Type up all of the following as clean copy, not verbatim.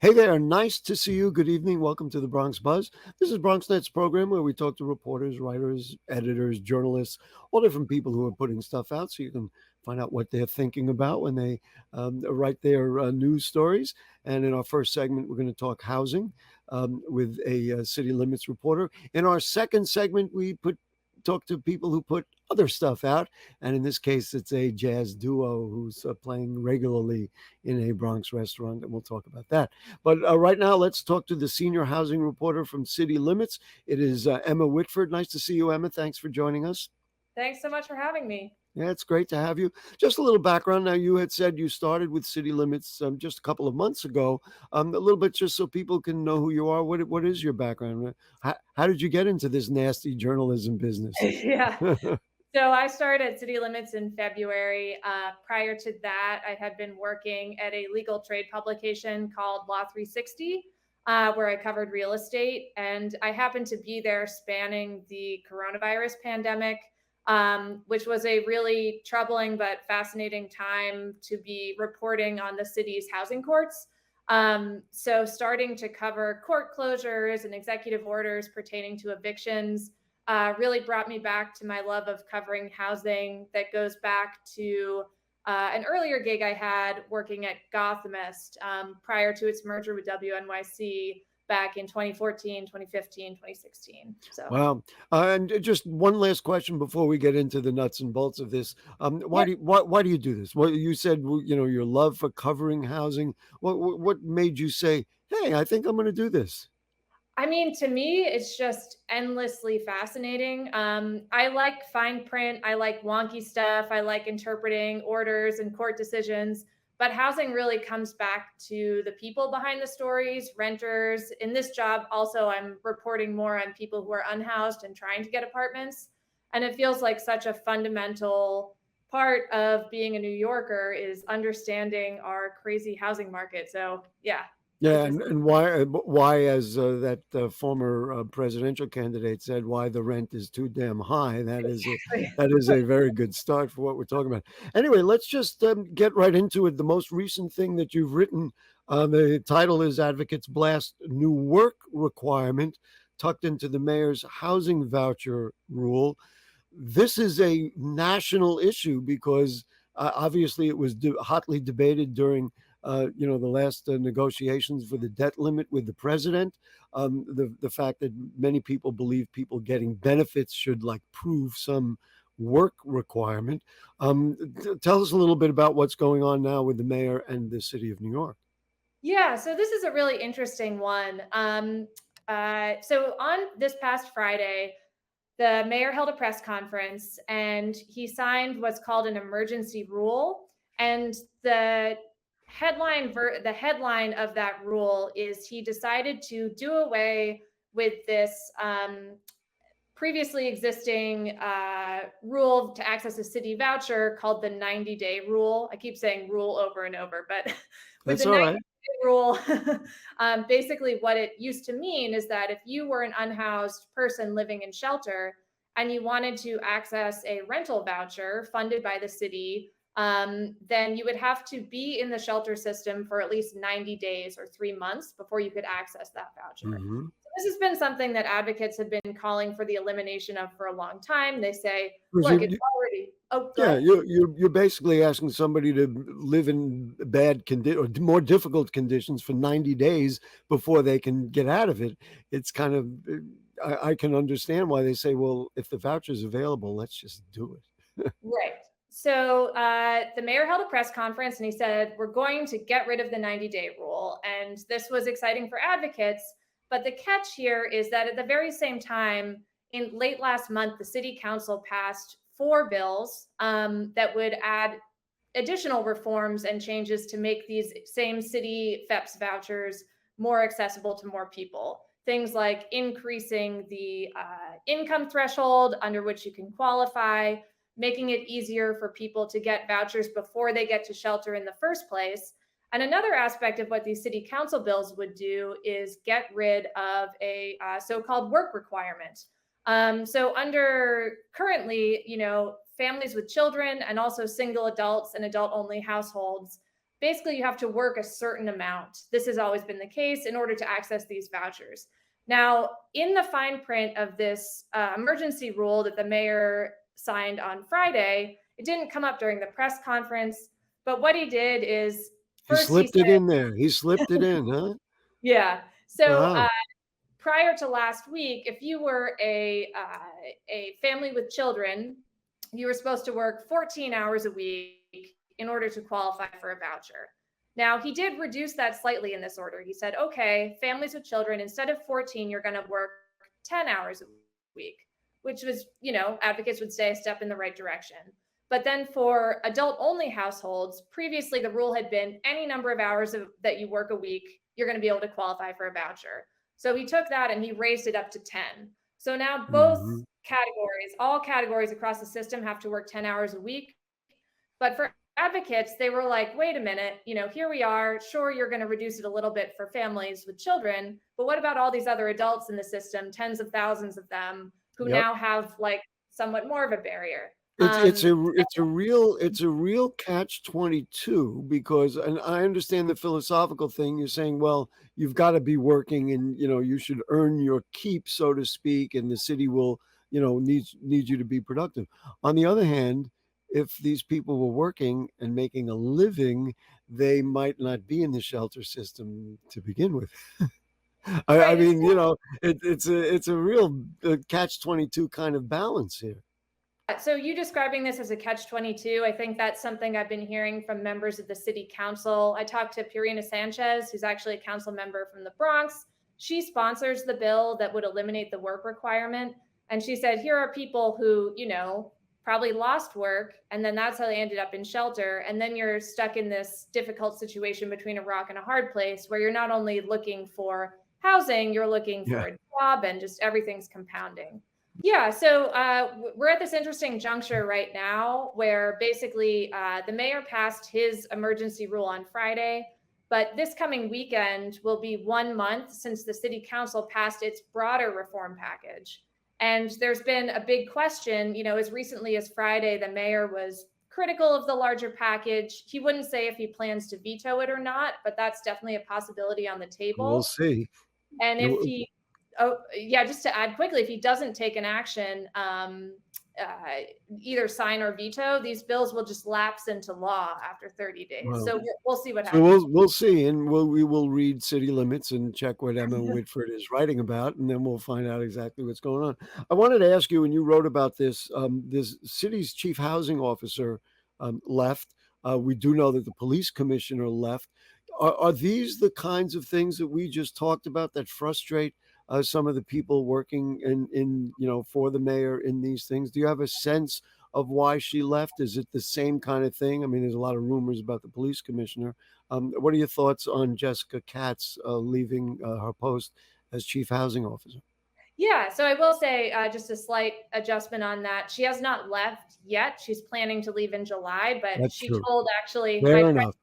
Hey there, nice to see you. Good evening. Welcome to the Bronx Buzz. This is BronxNet's program where we talk to reporters, writers, editors, journalists, all different people who are putting stuff out so you can find out what they're thinking about when they write their news stories. And in our first segment, we're going to talk housing with a city limits reporter. In our second segment, we talk to people who put other stuff out. And in this case, it's a jazz duo who's playing regularly in a Bronx restaurant, and we'll talk about that. But right now, let's talk to the senior housing reporter from City Limits. It is Emma Whitford. Nice to see you, Emma. Thanks for joining us. Thanks so much for having me. Yeah, it's great to have you. Just a little background. Now, you had said you started with City Limits just a couple of months ago. A little bit just so people can know who you are. What is your background? How did you get into this nasty journalism business? Yeah. So I started at City Limits in February. Prior to that, I had been working at a legal trade publication called Law 360, where I covered real estate. And I happened to be there spanning the coronavirus pandemic, which was a really troubling but fascinating time to be reporting on the city's housing courts. So starting to cover court closures and executive orders pertaining to evictions really brought me back to my love of covering housing that goes back to an earlier gig I had working at Gothamist prior to its merger with WNYC back in 2014, 2015, 2016. So, Wow. And just one last question before we get into the nuts and bolts of this. yeah, Why do you do this? Well, you said your love for covering housing. What made you say, "Hey, I think I'm going to do this"? I mean, to me, it's just endlessly fascinating. I like fine print. I like wonky stuff. I like interpreting orders and court decisions. But housing really comes back to the people behind the stories, renters. In this job, also, I'm reporting more on people who are unhoused and trying to get apartments. And it feels like such a fundamental part of being a New Yorker is understanding our crazy housing market. So, yeah, it Yeah, just and why, as that former presidential candidate said, why the rent is too damn high. exactly. That is a very good start for what we're talking about. Anyway, let's just get right into it. The most recent thing that you've written, the title is "Advocates Blast New Work Requirement Tucked into the Mayor's Housing Voucher Rule." This is a national issue because obviously it was hotly debated during the last negotiations for the debt limit with the president. The fact that many people believe people getting benefits should like prove some work requirement. Tell us a little bit about what's going on now with the mayor and the city of New York. Yeah, so this is a really interesting one. So on this past Friday, the mayor held a press conference and he signed what's called an emergency rule. And the headline of that rule is he decided to do away with this previously existing rule to access a city voucher called the 90-day rule. I keep saying rule over and over, but with That's the all right. 90-day rule, basically what it used to mean is that if you were an unhoused person living in shelter and you wanted to access a rental voucher funded by the city, then you would have to be in the shelter system for at least 90 days or 3 months before you could access that voucher. Hmm. This has been something that advocates have been calling for the elimination of for a long time. They say, Because look, it's already, oh, go yeah, ahead. you're basically asking somebody to live in bad or more difficult conditions for 90 days before they can get out of it. It's kind of I can understand why they say, well, if the voucher's available, let's just do it. Right. So the mayor held a press conference and he said, we're going to get rid of the 90-day rule. And this was exciting for advocates. But the catch here is that at the very same time, in late last month, the city council passed 4 bills that would add additional reforms and changes to make these same city FEPS vouchers more accessible to more people. Things like increasing the income threshold under which you can qualify, making it easier for people to get vouchers before they get to shelter in the first place. And another aspect of what these city council bills would do is get rid of a so-called work requirement. So under currently, families with children and also single adults and adult-only households basically you have to work a certain amount. This has always been the case in order to access these vouchers. Now, in the fine print of this emergency rule that the mayor signed on Friday, it didn't come up during the press conference. But what he did is He first he slipped it said, in there. He slipped it in, huh? yeah. So Wow. prior to last week, if you were a family with children, you were supposed to work 14 hours a week in order to qualify for a voucher. Now, he did reduce that slightly in this order. He said, okay, families with children, instead of 14, you're going to work 10 hours a week, which was, advocates would say a step in the right direction. But then for adult only households, previously the rule had been any number of hours that you work a week, you're going to be able to qualify for a voucher. So he took that and he raised it up to 10. So now both Mhm. categories, all categories across the system have to work 10 hours a week. But for advocates, they were like, wait a minute, here we are. Sure, you're going to reduce it a little bit for families with children, but what about all these other adults in the system, tens of thousands of them, who Yep. now have like somewhat more of a barrier? It's a real catch-22 because, and I understand the philosophical thing. You're saying, well, you've got to be working, and you should earn your keep, so to speak, and the city will need you to be productive. On the other hand, if these people were working and making a living, they might not be in the shelter system to begin with. I Right. mean, it's a real catch-22 kind of balance here. So you describing this as a catch-22, I think that's something I've been hearing from members of the city council. I talked to Purina Sanchez, who's actually a council member from the Bronx. She sponsors the bill that would eliminate the work requirement. And she said, here are people who, probably lost work, and then that's how they ended up in shelter. And then you're stuck in this difficult situation between a rock and a hard place where you're not only looking for housing, you're looking Yeah. for a job, and just everything's compounding. Yeah, so we're at this interesting juncture right now where basically the mayor passed his emergency rule on Friday, but this coming weekend will be 1 month since the city council passed its broader reform package. And there's been a big question, as recently as Friday, the mayor was critical of the larger package. He wouldn't say if he plans to veto it or not, but that's definitely a possibility on the We'll table. see. And if You- he, oh yeah, just to add quickly, if he doesn't take an action, either sign or veto, these bills will just lapse into law after 30 days. Well, So we'll see what so happens. we'll see, and we will read city limits and check what Emma Whitford is writing about, and then we'll find out exactly what's going on. I wanted to ask you, when you wrote about this, this city's chief housing officer left. We do know that the police commissioner left. Are these the kinds of things that we just talked about that frustrate some of the people working in for the mayor in these things? Do you have a sense of why she left? Is it the same kind of thing? I mean, there's a lot of rumors about the police commissioner. What are your thoughts on Jessica Katz leaving her post as chief housing officer? Yeah, so I will say just a slight adjustment on that. She has not left yet. She's planning to leave in July, but That's she true. told actually Fair enough.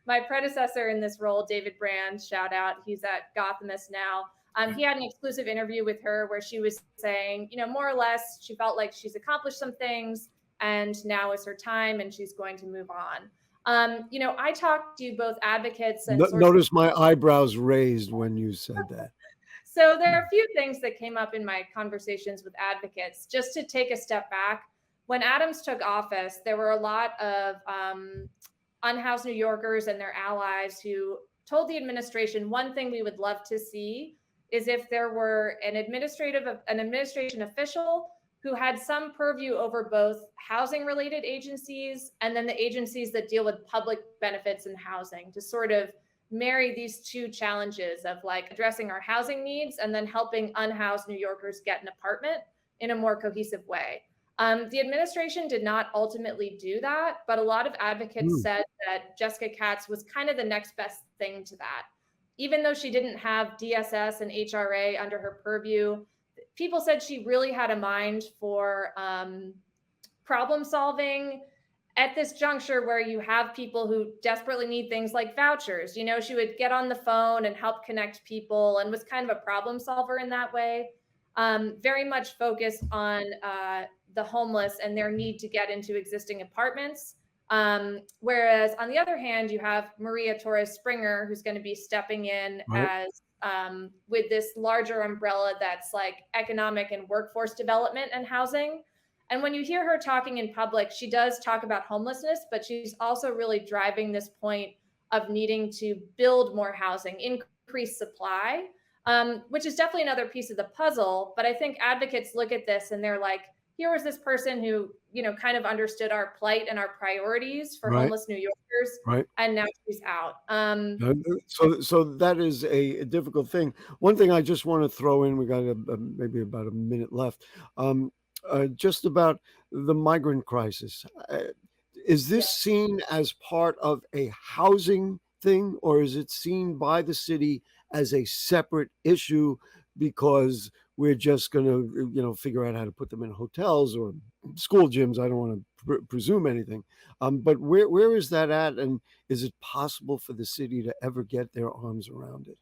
my predecessor in this role, David Brand, shout out, he's at Gothamist now. He had an exclusive interview with her where she was saying, more or less, she felt like she's accomplished some things and now is her time and she's going to move on. I talked to both advocates and sources. Notice my eyebrows raised when you said that. So there are a few things that came up in my conversations with advocates. Just to take a step back, when Adams took office, there were a lot of unhoused New Yorkers and their allies who told the administration one thing we would love to see is if there were an administration official who had some purview over both housing related agencies and then the agencies that deal with public benefits and housing to sort of marry these two challenges of like addressing our housing needs and then helping unhoused New Yorkers get an apartment in a more cohesive way. The administration did not ultimately do that, but a lot of advocates Hmm. said that Jessica Katz was kind of the next best thing to that. Even though she didn't have DSS and HRA under her purview, people said she really had a mind for problem solving at this juncture where you have people who desperately need things like vouchers. She would get on the phone and help connect people and was kind of a problem solver in that way. Very much focused on the homeless and their need to get into existing apartments. Whereas on the other hand, you have Maria Torres Springer, who's going to be stepping in Right. as with this larger umbrella that's like economic and workforce development and housing. And when you hear her talking in public, she does talk about homelessness, but she's also really driving this point of needing to build more housing, increase supply, which is definitely another piece of the puzzle. But I think advocates look at this and they're like, here was this person who, kind of understood our plight and our priorities for Right. homeless New Yorkers, Right. and now she's out. So that is a difficult thing. One thing I just want to throw in, we got maybe about a minute left, um, just about the migrant crisis. Is Yeah. this seen as part of a housing thing, or is it seen by the city as a separate issue because we're just going to, figure out how to put them in hotels or school gyms? I don't want to presume anything, but where is that at, and is it possible for the city to ever get their arms around it?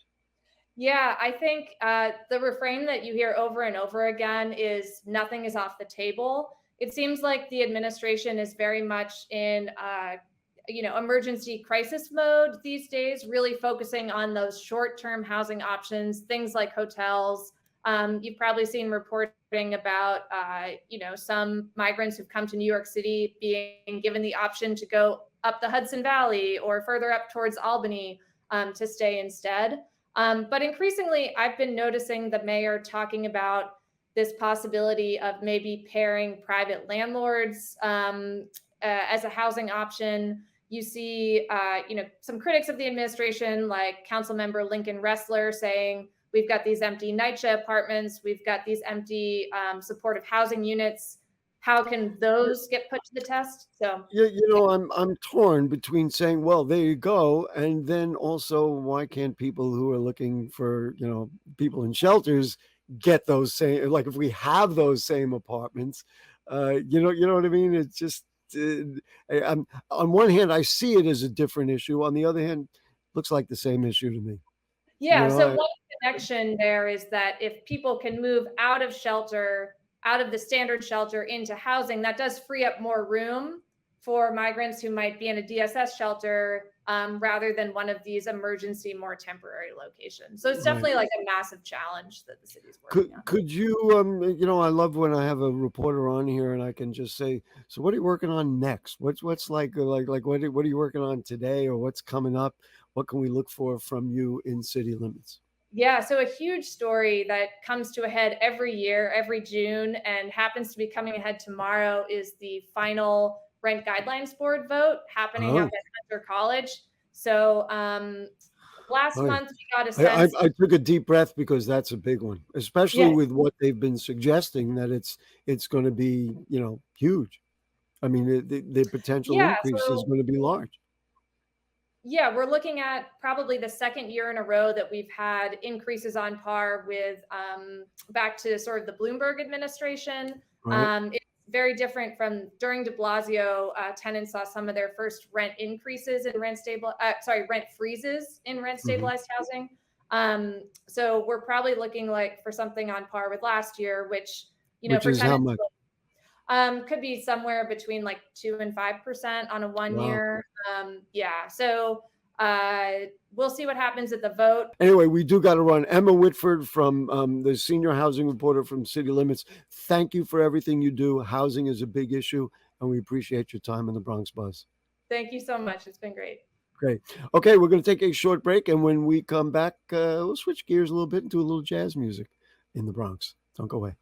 Yeah, I think the refrain that you hear over and over again is nothing is off the table. It seems like the administration is very much in, emergency crisis mode these days, really focusing on those short-term housing options, things like hotels. You've probably seen reporting about, some migrants who've come to New York City being given the option to go up the Hudson Valley or further up towards Albany to stay instead. But increasingly, I've been noticing the mayor talking about this possibility of maybe pairing private landlords as a housing option. You see, some critics of the administration, like Council Member Lincoln Ressler, saying we've got these empty NYCHA apartments, we've got these empty supportive housing units. How can those get put to the test? So, Yeah, I'm torn between saying, "Well, there you go," and then also, why can't people who are looking for, people in shelters get those same, like, if we have those same apartments, you know what I mean? It's just, I'm on one hand, I see it as a different issue. On the other hand, looks like the same issue to me. You yeah, know, so one connection there is that if people can move out of shelter, out of the standard shelter into housing, that does free up more room for migrants who might be in a DSS shelter rather than one of these emergency, more temporary locations. So it's right. definitely like a massive challenge that the city's Could working on. could you, I love when I have a reporter on here and I can just say, "So what are you working on next? What's like what are you working on today, or what's coming up? What can we look for from you in city limits?" Yeah, so a huge story that comes to a head every year, every June, and happens to be coming ahead tomorrow is the final Rent Guidelines Board vote happening up Oh, at Hunter College. So last boy. month we got a I sense. I took a deep breath because that's a big one, especially Yeah, with what they've been suggesting that it's gonna be, huge. I mean, the potential yeah. increase is So gonna be large. yeah, we're looking at probably the second year in a row that we've had increases on par with back to sort of the Bloomberg administration. Right? It's very different from during De Blasio. Tenants saw some of their first rent increases in rent freezes in rent Mhm. stabilized housing. So we're probably looking like for something on par with last year, which Which for is how tenants much? could be somewhere between like 2 and 5% on a one Wow. year. Yeah. So we'll see what happens at the vote. Anyway, we do got to run. Emma Whitford from the senior housing reporter from City Limits. Thank you for everything you do. Housing is a big issue, and we appreciate your time in the Bronx Buzz. Thank you so much. It's been great. Great. Okay, we're going to take a short break, and when we come back, we'll switch gears a little bit and do a little jazz music in the Bronx. Don't go away.